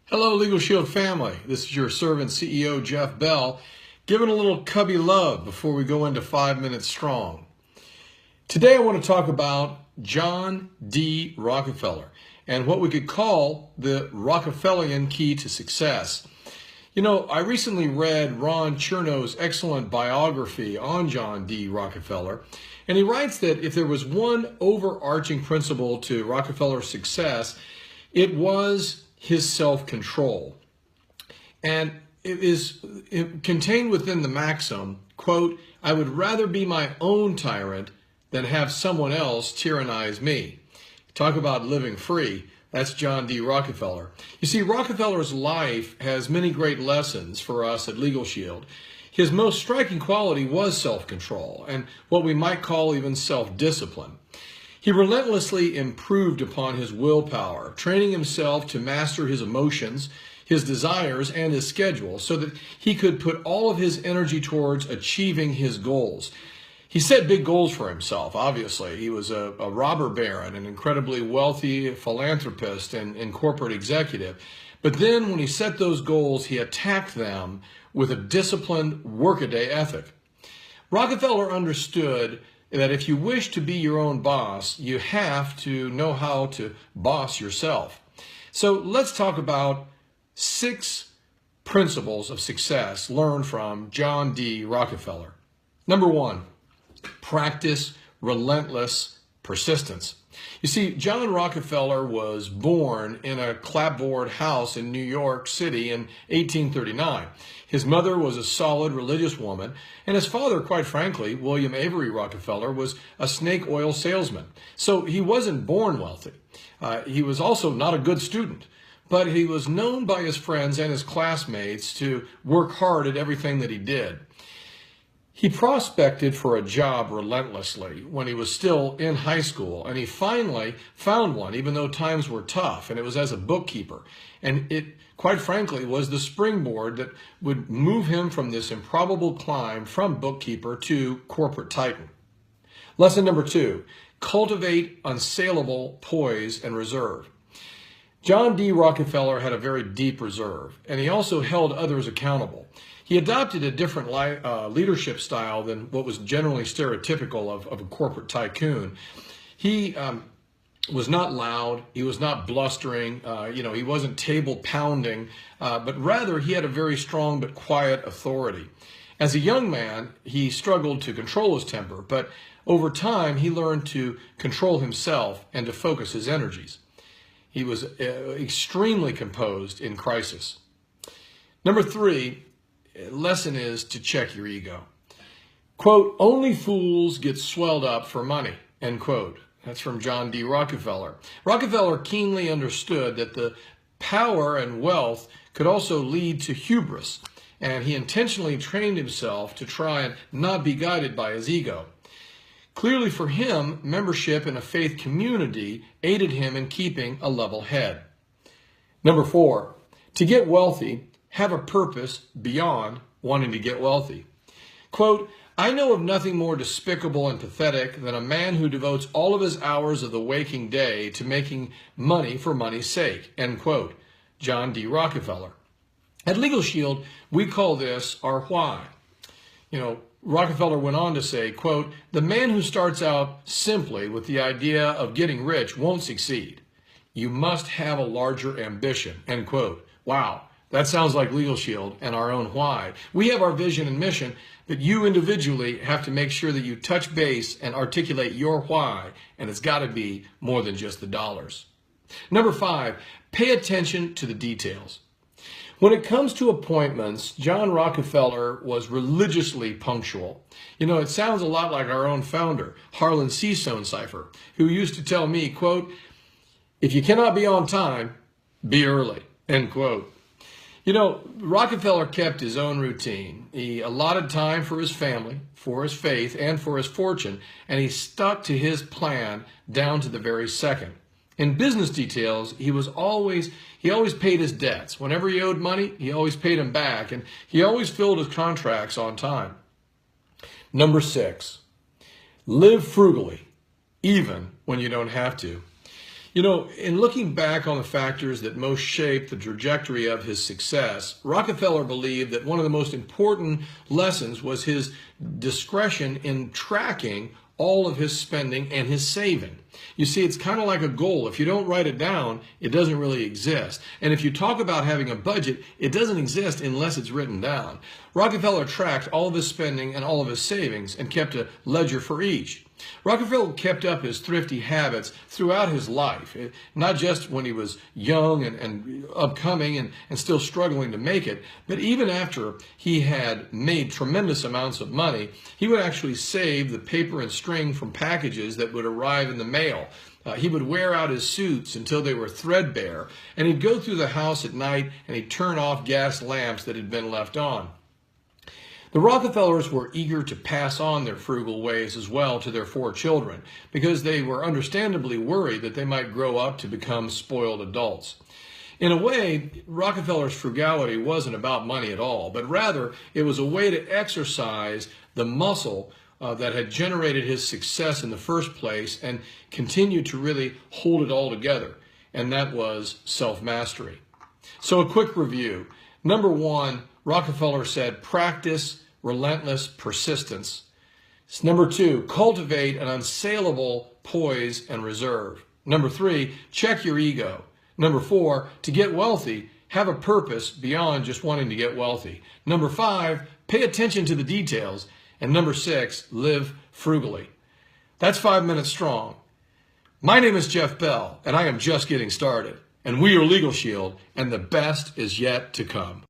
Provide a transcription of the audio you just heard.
Hello, Legal Shield family. This is your servant CEO, Jeff Bell, giving a little cubby love before we go into 5 Minutes Strong. Today I want to talk about John D. Rockefeller and what we could call the Rockefellerian key to success. You know, I recently read Ron Chernow's excellent biography on John D. Rockefeller, and he writes that if there was one overarching principle to Rockefeller's success, it was his self-control. And it is contained within the maxim, quote, "I would rather be my own tyrant than have someone else tyrannize me." Talk about living free. That's John D. Rockefeller. You see, Rockefeller's life has many great lessons for us at Legal Shield. His most striking quality was self-control and what we might call even self-discipline. He relentlessly improved upon his willpower, training himself to master his emotions, his desires, and his schedule so that he could put all of his energy towards achieving his goals. He set big goals for himself, obviously. He was a robber baron, an incredibly wealthy philanthropist and corporate executive. But then when he set those goals, he attacked them with a disciplined workaday ethic. Rockefeller understood that if you wish to be your own boss, you have to know how to boss yourself. So let's talk about 6 principles of success learned from John D. Rockefeller. Number 1, practice relentless persistence. You see, John Rockefeller was born in a clapboard house in New York City in 1839. His mother was a solid religious woman, and his father, quite frankly, William Avery Rockefeller, was a snake oil salesman. So he wasn't born wealthy. He was also not a good student, but he was known by his friends and his classmates to work hard at everything that he did. He prospected for a job relentlessly when he was still in high school, and he finally found one, even though times were tough, and it was as a bookkeeper. And it, quite frankly, was the springboard that would move him from this improbable climb from bookkeeper to corporate titan. Lesson number 2, cultivate unassailable poise and reserve. John D. Rockefeller had a very deep reserve, and he also held others accountable. He adopted a different leadership style than what was generally stereotypical of a corporate tycoon. He was not loud, he was not blustering, he wasn't table pounding, but rather he had a very strong but quiet authority. As a young man, he struggled to control his temper, but over time he learned to control himself and to focus his energies. He was extremely composed in crisis. Number 3, lesson is to check your ego. Quote, "Only fools get swelled up for money," end quote. That's from John D. Rockefeller. Rockefeller keenly understood that the power and wealth could also lead to hubris, and he intentionally trained himself to try and not be guided by his ego. Clearly for him, membership in a faith community aided him in keeping a level head. Number 4, to get wealthy, have a purpose beyond wanting to get wealthy. Quote, "I know of nothing more despicable and pathetic than a man who devotes all of his hours of the waking day to making money for money's sake," end quote. John D. Rockefeller. At Legal Shield, we call this our why. Rockefeller went on to say, quote, "The man who starts out simply with the idea of getting rich won't succeed. You must have a larger ambition," end quote. Wow. That sounds like Legal Shield and our own why. We have our vision and mission, but you individually have to make sure that you touch base and articulate your why, and it's got to be more than just the dollars. Number 5, pay attention to the details. When it comes to appointments, John Rockefeller was religiously punctual. It sounds a lot like our own founder, Harlan C. Stonecipher, who used to tell me, quote, "If you cannot be on time, be early," end quote. Rockefeller kept his own routine. He allotted time for his family, for his faith, and for his fortune, and he stuck to his plan down to the very second. In business details, he always paid his debts. Whenever he owed money, he always paid him back, and he always filled his contracts on time. Number 6, live frugally, even when you don't have to. You know, in looking back on the factors that most shaped the trajectory of his success, Rockefeller believed that one of the most important lessons was his discretion in tracking all of his spending and his saving. You see, it's kind of like a goal. If you don't write it down, it doesn't really exist. And if you talk about having a budget, it doesn't exist unless it's written down. Rockefeller tracked all of his spending and all of his savings and kept a ledger for each. Rockefeller kept up his thrifty habits throughout his life, not just when he was young and upcoming and still struggling to make it, but even after he had made tremendous amounts of money, he would actually save the paper and string from packages that would arrive in the mail. He would wear out his suits until they were threadbare, and he'd go through the house at night and he'd turn off gas lamps that had been left on. The Rockefellers were eager to pass on their frugal ways as well to their 4 children because they were understandably worried that they might grow up to become spoiled adults. In a way, Rockefeller's frugality wasn't about money at all, but rather it was a way to exercise the muscle that had generated his success in the first place and continue to really hold it all together, and that was self-mastery. So a quick review. Number 1, Rockefeller said, practice relentless persistence. Number 2, cultivate an unassailable poise and reserve. Number 3, check your ego. Number 4, to get wealthy, have a purpose beyond just wanting to get wealthy. Number 5, pay attention to the details. And number 6, live frugally. That's 5 Minutes Strong. My name is Jeff Bell, and I am just getting started. And we are Legal Shield, and the best is yet to come.